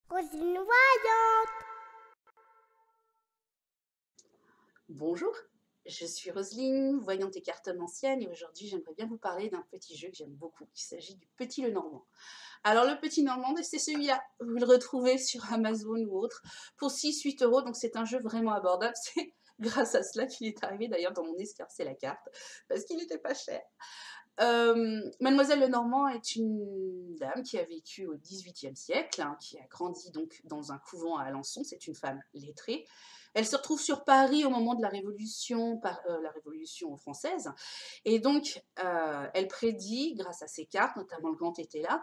Roselyne Voyante. Bonjour, je suis Roselyne, voyante et cartomancienne, et aujourd'hui j'aimerais bien vous parler d'un petit jeu que j'aime beaucoup. Il s'agit du Petit Lenormand. Alors le Petit Normand, c'est celui-là, vous le retrouvez sur Amazon ou autre, pour 6-8 €, donc c'est un jeu vraiment abordable. C'est grâce à cela qu'il est arrivé d'ailleurs dans mon escarcelle la carte, parce qu'il n'était pas cher. Mademoiselle Lenormand est une dame qui a vécu au XVIIIe siècle, hein, qui a grandi donc dans un couvent à Alençon. C'est une femme lettrée. Elle se retrouve sur Paris au moment de la Révolution française. Et donc, elle prédit, grâce à ses cartes, notamment le Grand été là,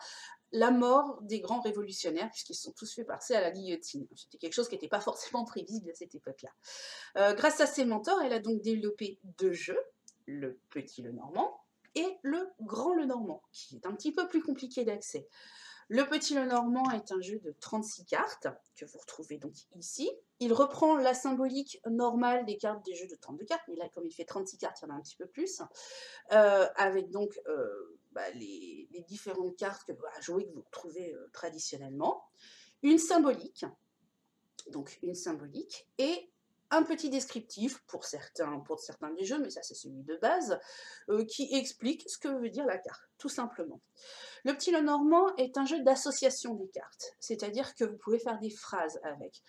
la mort des grands révolutionnaires, puisqu'ils se sont tous fait passer à la guillotine. C'était quelque chose qui n'était pas forcément prévisible à cette époque-là. Grâce à ses mentors, elle a donc développé 2 jeux, le Petit Lenormand et le Grand Lenormand, qui est un petit peu plus compliqué d'accès. Le Petit Lenormand est un jeu de 36 cartes, que vous retrouvez donc ici. Il reprend la symbolique normale des cartes des jeux de 32 cartes, mais là, comme il fait 36 cartes, il y en a un petit peu plus, avec donc les différentes cartes à jouer que vous retrouvez traditionnellement. Une symbolique, et un petit descriptif pour certains des jeux, mais ça c'est celui de base, qui explique ce que veut dire la carte, tout simplement. Le Petit Lenormand est un jeu d'association des cartes, c'est-à-dire que vous pouvez faire des phrases avec.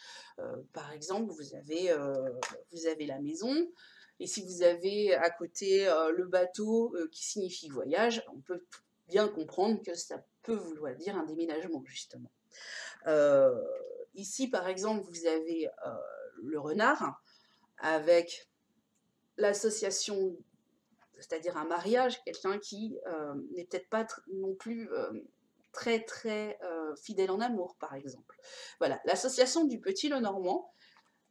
Par exemple, vous avez la maison, et si vous avez à côté le bateau qui signifie voyage, on peut bien comprendre que ça peut vouloir dire un déménagement, justement. Ici, par exemple, vous avez le renard avec l'association, c'est-à-dire un mariage, quelqu'un qui n'est peut-être pas non plus très fidèle en amour, par exemple. Voilà, l'association du Petit Lenormand,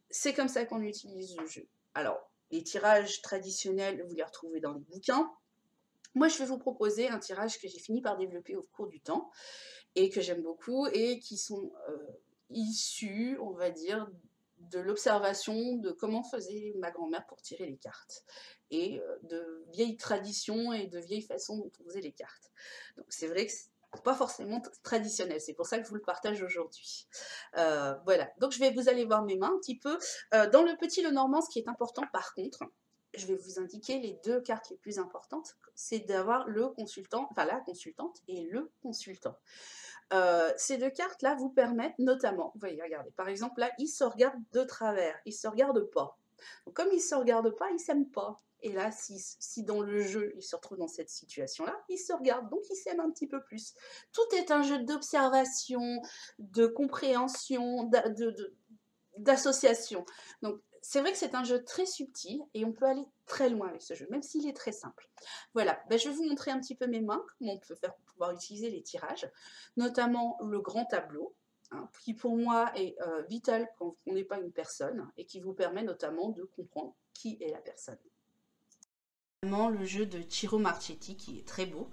c'est comme ça qu'on utilise le jeu. Alors, les tirages traditionnels, vous les retrouvez dans les bouquins. Moi, je vais vous proposer un tirage que j'ai fini par développer au cours du temps et que j'aime beaucoup et qui sont issus, on va dire, de l'observation de comment faisait ma grand-mère pour tirer les cartes et de vieilles traditions et de vieilles façons dont on faisait les cartes. Donc c'est vrai que c'est pas forcément traditionnel, c'est pour ça que je vous le partage aujourd'hui. Voilà, donc vous allez voir mes mains un petit peu. Dans le Petit Lenormand, ce qui est important par contre, je vais vous indiquer les 2 cartes les plus importantes, c'est d'avoir le consultant, enfin la consultante et le consultant. Ces 2 cartes-là vous permettent notamment, vous voyez, regardez, par exemple là, ils se regardent de travers, ils se regardent pas. Donc comme ils se regardent pas, ils s'aiment pas. Et là, si dans le jeu, ils se retrouvent dans cette situation-là, ils se regardent, donc ils s'aiment un petit peu plus. Tout est un jeu d'observation, de compréhension, d'association. Donc c'est vrai que c'est un jeu très subtil et on peut aller très loin avec ce jeu, même s'il est très simple. Voilà, je vais vous montrer un petit peu mes mains, comment on peut faire pour pouvoir utiliser les tirages, notamment le grand tableau, hein, qui pour moi est vital quand on n'est pas une personne et qui vous permet notamment de comprendre qui est la personne. Le jeu de Ciro Marchetti qui est très beau,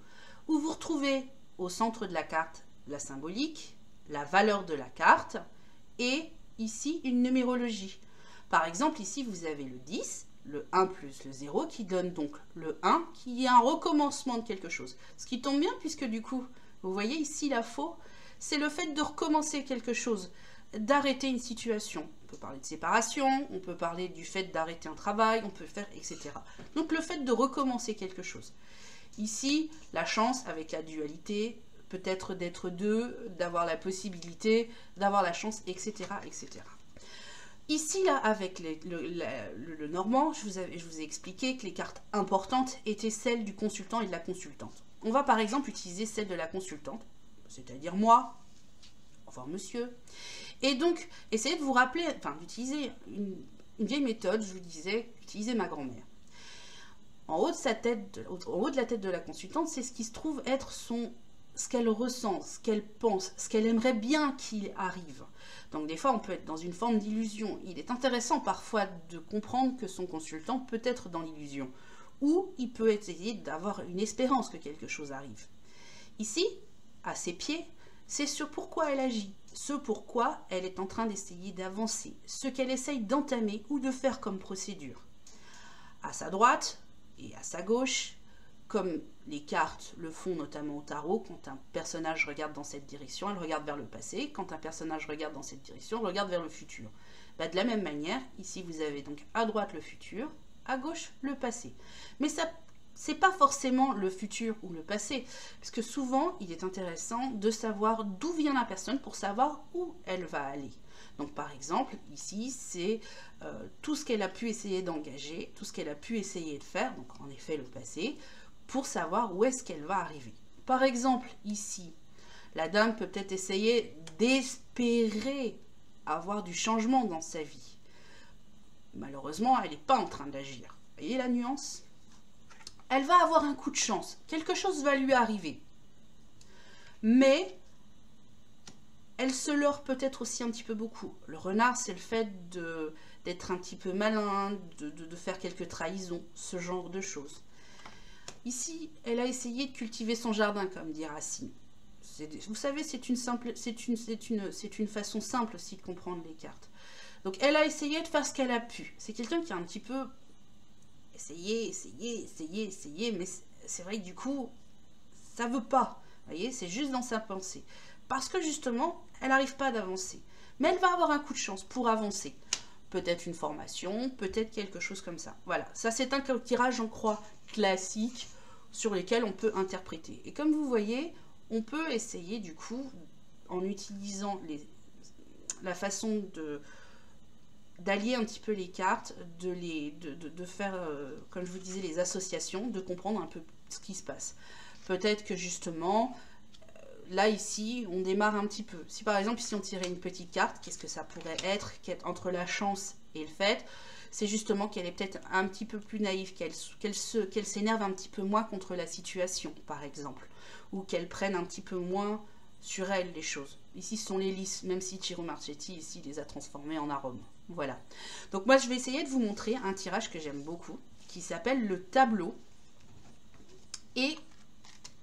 où vous retrouvez au centre de la carte la symbolique, la valeur de la carte et ici une numérologie. Par exemple, ici vous avez le 10, le 1 plus le 0 qui donne donc le 1 qui est un recommencement de quelque chose. Ce qui tombe bien puisque du coup, vous voyez ici la faux, c'est le fait de recommencer quelque chose, d'arrêter une situation. On peut parler de séparation, on peut parler du fait d'arrêter un travail, on peut faire etc. Donc le fait de recommencer quelque chose. Ici, la chance avec la dualité, peut-être d'être 2, d'avoir la possibilité, d'avoir la chance, etc. etc. Ici, là, avec le Normand, je vous ai expliqué que les cartes importantes étaient celles du consultant et de la consultante. On va par exemple utiliser celle de la consultante, c'est-à-dire moi, enfin monsieur. Et donc, essayez de vous rappeler, enfin d'utiliser une vieille méthode, je vous disais, utiliser ma grand-mère. En haut de la tête de la consultante, c'est ce qui se trouve être ce qu'elle ressent, ce qu'elle pense, ce qu'elle aimerait bien qu'il arrive. Donc des fois, on peut être dans une forme d'illusion. Il est intéressant parfois de comprendre que son consultant peut être dans l'illusion. Ou il peut essayer d'avoir une espérance que quelque chose arrive. Ici, à ses pieds, c'est sur pourquoi elle agit, ce pourquoi elle est en train d'essayer d'avancer, ce qu'elle essaye d'entamer ou de faire comme procédure. À sa droite et à sa gauche, comme les cartes le font notamment au tarot, quand un personnage regarde dans cette direction, elle regarde vers le passé. Quand un personnage regarde dans cette direction, elle regarde vers le futur. Bah, de la même manière, ici vous avez donc à droite le futur, à gauche le passé. Mais ça, c'est pas forcément le futur ou le passé, parce que souvent il est intéressant de savoir d'où vient la personne pour savoir où elle va aller. Donc par exemple, ici, c'est tout ce qu'elle a pu essayer d'engager, tout ce qu'elle a pu essayer de faire, donc en effet le passé, pour savoir où est-ce qu'elle va arriver. Par exemple, ici, la dame peut peut-être essayer d'espérer avoir du changement dans sa vie. Malheureusement, elle n'est pas en train d'agir. Vous voyez la nuance? Elle va avoir un coup de chance, quelque chose va lui arriver. Mais elle se leurre peut-être aussi un petit peu beaucoup. Le renard, c'est le fait d'être un petit peu malin, de faire quelques trahisons, ce genre de choses. Ici, elle a essayé de cultiver son jardin, comme dit Racine. Vous savez, c'est une façon simple aussi de comprendre les cartes. Donc, elle a essayé de faire ce qu'elle a pu. C'est quelqu'un qui a un petit peu essayé, mais c'est vrai que du coup, ça veut pas. Vous voyez, c'est juste dans sa pensée. Parce que justement, elle n'arrive pas d'avancer. Mais elle va avoir un coup de chance pour avancer. Peut-être une formation, peut-être quelque chose comme ça. Voilà, ça c'est un tirage en croix classique sur lesquels on peut interpréter. Et comme vous voyez, on peut essayer du coup, en utilisant la façon d'allier un petit peu les cartes, de faire, comme je vous disais, les associations, de comprendre un peu ce qui se passe. Peut-être que justement, là ici, on démarre un petit peu. Si par exemple, ici on tirait une petite carte, qu'est-ce que ça pourrait être entre la chance et le fait? C'est justement qu'elle est peut-être un petit peu plus naïve, qu'elle s'énerve un petit peu moins contre la situation, par exemple. Ou qu'elle prenne un petit peu moins sur elle les choses. Ici, ce sont les lys, même si Ciro Marchetti, ici, les a transformés en arômes. Voilà. Donc moi, je vais essayer de vous montrer un tirage que j'aime beaucoup, qui s'appelle le tableau. Et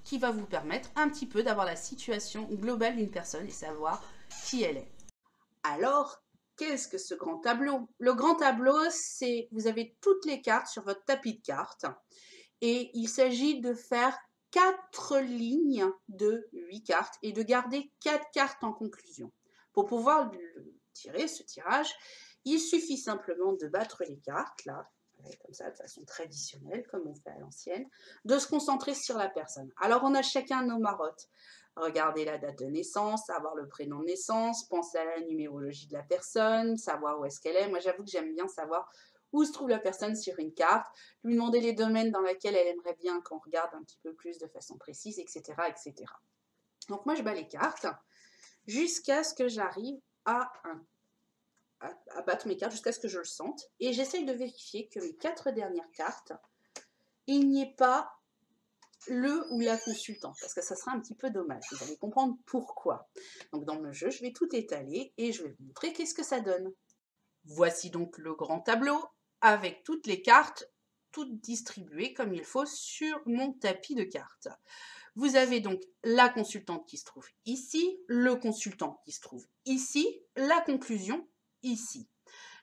qui va vous permettre un petit peu d'avoir la situation globale d'une personne et savoir qui elle est. Alors, qu'est-ce que ce grand tableau? Le grand tableau, c'est, vous avez toutes les cartes sur votre tapis de cartes et il s'agit de faire 4 lignes de 8 cartes et de garder 4 cartes en conclusion. Pour pouvoir tirer ce tirage, il suffit simplement de battre les cartes, là, comme ça, de façon traditionnelle, comme on fait à l'ancienne, de se concentrer sur la personne. Alors, on a chacun nos marottes. Regarder la date de naissance, savoir le prénom de naissance, penser à la numérologie de la personne, savoir où est-ce qu'elle est. Moi, j'avoue que j'aime bien savoir où se trouve la personne sur une carte, lui demander les domaines dans lesquels elle aimerait bien qu'on regarde un petit peu plus de façon précise, etc., etc. Donc, moi, je bats les cartes jusqu'à ce que j'arrive à battre mes cartes jusqu'à ce que je le sente. Et j'essaye de vérifier que mes 4 dernières cartes, il n'y ait pas le ou la consultante, parce que ça sera un petit peu dommage. Vous allez comprendre pourquoi. Donc dans le jeu, je vais tout étaler et je vais vous montrer qu'est-ce que ça donne. Voici donc le grand tableau avec toutes les cartes, toutes distribuées comme il faut sur mon tapis de cartes. Vous avez donc la consultante qui se trouve ici, le consultant qui se trouve ici, la conclusion ici.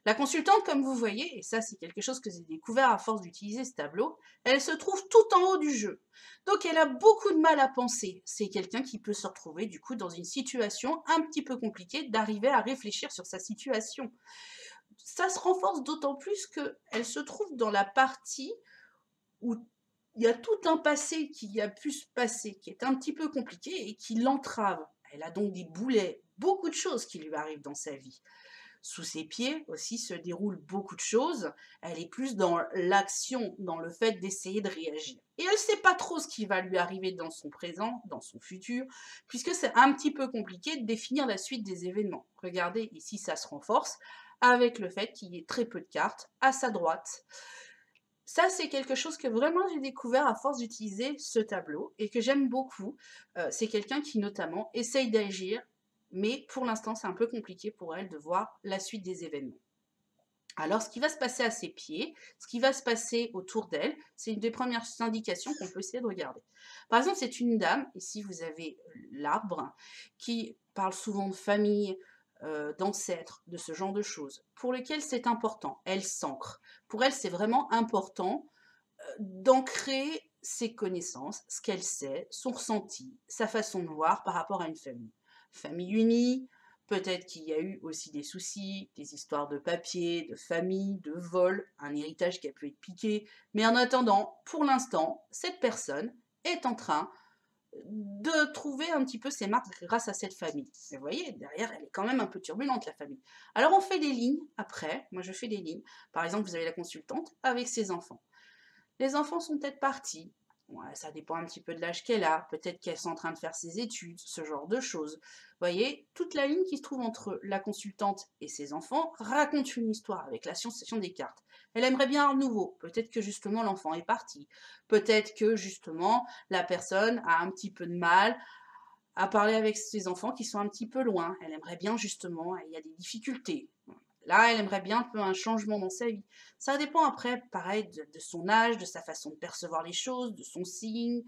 La consultante, comme vous voyez, et ça c'est quelque chose que j'ai découvert à force d'utiliser ce tableau, elle se trouve tout en haut du jeu. Donc elle a beaucoup de mal à penser. C'est quelqu'un qui peut se retrouver du coup dans une situation un petit peu compliquée d'arriver à réfléchir sur sa situation. Ça se renforce d'autant plus qu'elle se trouve dans la partie où il y a tout un passé qui a pu se passer, qui est un petit peu compliqué et qui l'entrave. Elle a donc des boulets, beaucoup de choses qui lui arrivent dans sa vie. Sous ses pieds aussi se déroulent beaucoup de choses. Elle est plus dans l'action, dans le fait d'essayer de réagir. Et elle ne sait pas trop ce qui va lui arriver dans son présent, dans son futur, puisque c'est un petit peu compliqué de définir la suite des événements. Regardez, ici, ça se renforce avec le fait qu'il y ait très peu de cartes à sa droite. Ça, c'est quelque chose que vraiment j'ai découvert à force d'utiliser ce tableau et que j'aime beaucoup. C'est quelqu'un qui notamment essaye d'agir, mais pour l'instant, c'est un peu compliqué pour elle de voir la suite des événements. Alors, ce qui va se passer à ses pieds, ce qui va se passer autour d'elle, c'est une des premières indications qu'on peut essayer de regarder. Par exemple, c'est une dame, ici vous avez l'arbre, qui parle souvent de famille, d'ancêtres, de ce genre de choses, pour lesquelles c'est important. Elle s'ancre. Pour elle, c'est vraiment important d'ancrer ses connaissances, ce qu'elle sait, son ressenti, sa façon de voir par rapport à une famille. Famille unie, peut-être qu'il y a eu aussi des soucis, des histoires de papier, de famille, de vol, un héritage qui a pu être piqué. Mais en attendant, pour l'instant, cette personne est en train de trouver un petit peu ses marques grâce à cette famille. Et vous voyez, derrière, elle est quand même un peu turbulente, la famille. Alors on fait des lignes après, moi je fais des lignes. Par exemple, vous avez la consultante avec ses enfants. Les enfants sont peut-être partis. Ouais, ça dépend un petit peu de l'âge qu'elle a. Peut-être qu'elles sont en train de faire ses études, ce genre de choses. Vous voyez, toute la ligne qui se trouve entre la consultante et ses enfants raconte une histoire avec l'association des cartes. Elle aimerait bien un nouveau. Peut-être que justement l'enfant est parti. Peut-être que justement la personne a un petit peu de mal à parler avec ses enfants qui sont un petit peu loin. Elle aimerait bien justement, il y a des difficultés. Là, elle aimerait bien un peu un changement dans sa vie. Ça dépend après, pareil, de son âge, de sa façon de percevoir les choses, de son signe.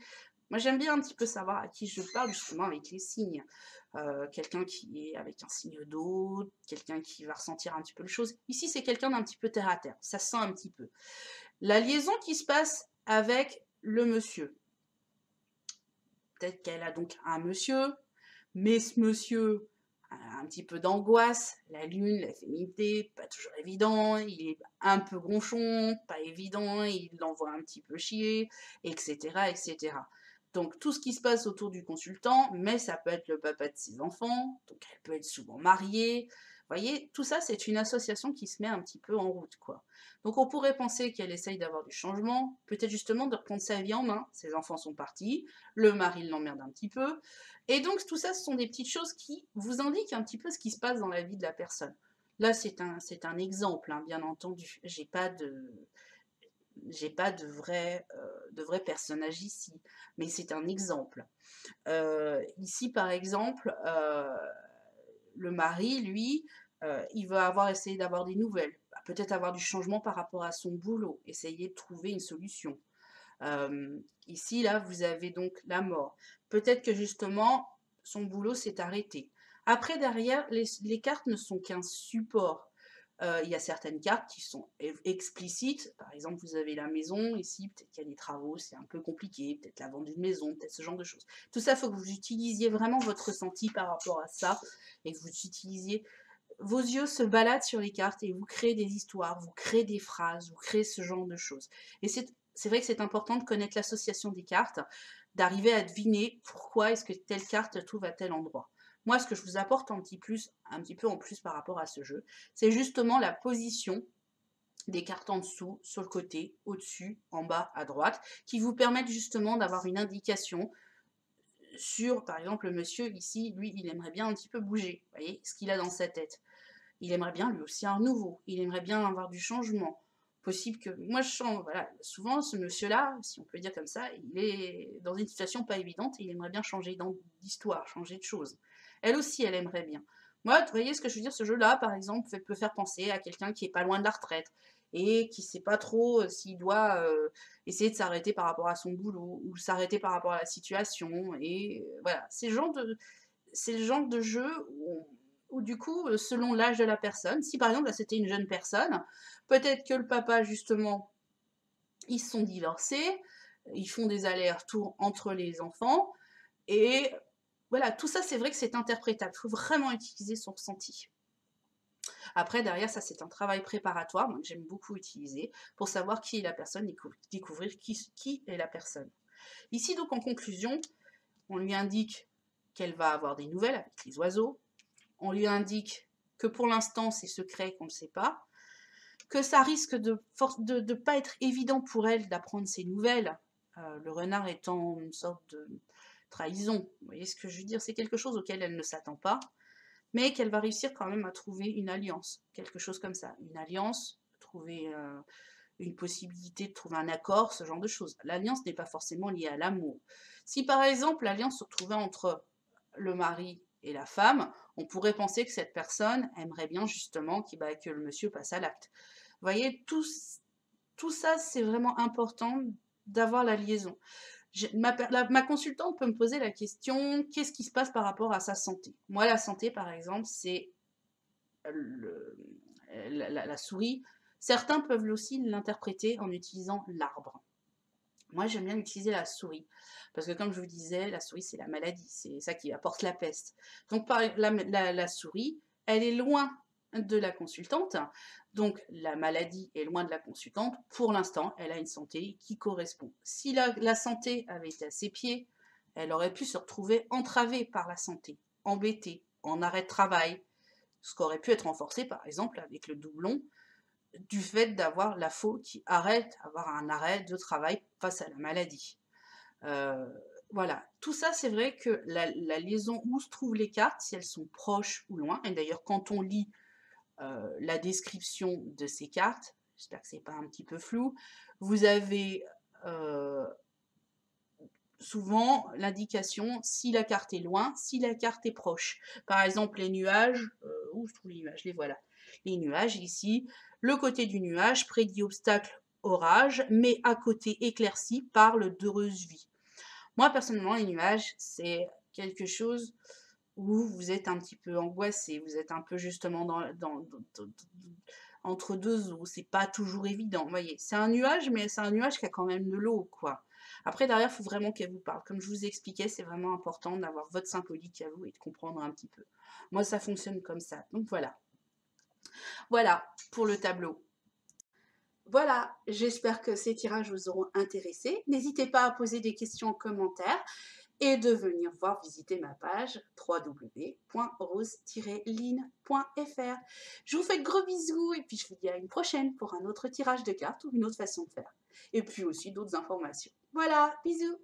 Moi, j'aime bien un petit peu savoir à qui je parle justement avec les signes. Quelqu'un qui est avec un signe d'eau, quelqu'un qui va ressentir un petit peu les choses. Ici, c'est quelqu'un d'un petit peu terre à terre. Ça sent un petit peu. La liaison qui se passe avec le monsieur. Peut-être qu'elle a donc un monsieur, mais ce monsieur a un petit peu d'angoisse, la lune, la féminité, pas toujours évident, il est un peu gronchon, pas évident, il l'envoie un petit peu chier, etc., etc. Donc tout ce qui se passe autour du consultant, mais ça peut être le papa de ses enfants, donc elle peut être souvent mariée. Vous voyez, tout ça, c'est une association qui se met un petit peu en route, quoi. Donc on pourrait penser qu'elle essaye d'avoir du changement, peut-être justement de reprendre sa vie en main. Ses enfants sont partis, le mari l'emmerde un petit peu, et donc tout ça, ce sont des petites choses qui vous indiquent un petit peu ce qui se passe dans la vie de la personne. Là, c'est un exemple, hein, bien entendu. J'ai pas de vrai personnage ici, mais c'est un exemple. Ici, par exemple, le mari, lui, il va avoir essayé d'avoir des nouvelles, peut-être avoir du changement par rapport à son boulot, essayer de trouver une solution. Ici, là, vous avez donc la mort. Peut-être que justement, son boulot s'est arrêté. Après, derrière, les cartes ne sont qu'un support. Il y a certaines cartes qui sont explicites. Par exemple, vous avez la maison, ici, peut-être qu'il y a des travaux, c'est un peu compliqué, peut-être la vente d'une maison, peut-être ce genre de choses. Tout ça, il faut que vous utilisiez vraiment votre ressenti par rapport à ça, et que vous utilisiez vos yeux se baladent sur les cartes et vous créez des histoires, vous créez des phrases, vous créez ce genre de choses. Et c'est vrai que c'est important de connaître l'association des cartes, d'arriver à deviner pourquoi est-ce que telle carte trouve à tel endroit. Moi, ce que je vous apporte un petit peu en plus par rapport à ce jeu, c'est justement la position des cartes en dessous, sur le côté, au-dessus, en bas, à droite, qui vous permettent justement d'avoir une indication sur, par exemple, le monsieur ici, lui, il aimerait bien un petit peu bouger, vous voyez, ce qu'il a dans sa tête. Il aimerait bien lui aussi un nouveau, il aimerait bien avoir du changement. Possible que, moi je sens, voilà, souvent ce monsieur-là, si on peut dire comme ça, il est dans une situation pas évidente et il aimerait bien changer d'histoire, changer de choses. Elle aussi, elle aimerait bien. Moi, vous voyez ce que je veux dire, ce jeu-là, par exemple, peut faire penser à quelqu'un qui est pas loin de la retraite et qui sait pas trop s'il doit essayer de s'arrêter par rapport à son boulot ou s'arrêter par rapport à la situation. Et voilà, c'est le genre de jeu où du coup, selon l'âge de la personne, si par exemple là, c'était une jeune personne, peut-être que le papa justement, ils se sont divorcés, ils font des allers-retours entre les enfants, et voilà, tout ça c'est vrai que c'est interprétable, il faut vraiment utiliser son ressenti. Après, derrière, ça c'est un travail préparatoire, donc j'aime beaucoup utiliser, pour savoir qui est la personne, découvrir qui est la personne. Ici donc en conclusion, on lui indique qu'elle va avoir des nouvelles avec les oiseaux, on lui indique que pour l'instant c'est secret, qu'on ne sait pas, que ça risque de ne pas être évident pour elle d'apprendre ces nouvelles, le renard étant une sorte de trahison. Vous voyez ce que je veux dire? C'est quelque chose auquel elle ne s'attend pas, mais qu'elle va réussir quand même à trouver une alliance, quelque chose comme ça. Une alliance, trouver une possibilité de trouver un accord, ce genre de choses. L'alliance n'est pas forcément liée à l'amour. Si par exemple l'alliance se trouvait entre le mari et la femme, on pourrait penser que cette personne aimerait bien justement que le monsieur passe à l'acte. Vous voyez, tout ça, c'est vraiment important d'avoir la liaison. Ma consultante peut me poser la question, qu'est-ce qui se passe par rapport à sa santé? Moi, la santé, par exemple, c'est le- la souris. Certains peuvent aussi l'interpréter en utilisant l'arbre. Moi, j'aime bien utiliser la souris, parce que comme je vous disais, la souris, c'est la maladie, c'est ça qui apporte la peste. Donc par la souris, elle est loin de la consultante, donc la maladie est loin de la consultante. Pour l'instant, elle a une santé qui correspond. Si la santé avait été à ses pieds, elle aurait pu se retrouver entravée par la santé, embêtée, en arrêt de travail, ce qui aurait pu être renforcé par exemple avec le doublon du fait d'avoir la FO qui arrête, avoir un arrêt de travail face à la maladie. Euh, voilà, tout ça, c'est vrai que la liaison où se trouvent les cartes, si elles sont proches ou loin, et d'ailleurs quand on lit la description de ces cartes, j'espère que c'est pas un petit peu flou, vous avez souvent l'indication si la carte est loin, si la carte est proche. Par exemple, les nuages, où se trouvent les nuages? Les voilà. Les nuages, ici, le côté du nuage prédit obstacle, orage, mais à côté éclairci parle d'heureuse vie. Moi, personnellement, les nuages, c'est quelque chose où vous êtes un petit peu angoissé, vous êtes un peu justement entre deux eaux, c'est pas toujours évident, vous voyez. C'est un nuage, mais c'est un nuage qui a quand même de l'eau, quoi. Après, derrière, il faut vraiment qu'elle vous parle. Comme je vous expliquais, c'est vraiment important d'avoir votre symbolique à vous et de comprendre un petit peu. Moi, ça fonctionne comme ça. Donc voilà. Voilà pour le tableau. Voilà, j'espère que ces tirages vous auront intéressé. N'hésitez pas à poser des questions en commentaire et de venir voir visiter ma page www.rose-line.fr. Je vous fais de gros bisous et puis je vous dis à une prochaine pour un autre tirage de cartes ou une autre façon de faire. Et puis aussi d'autres informations. Voilà, bisous!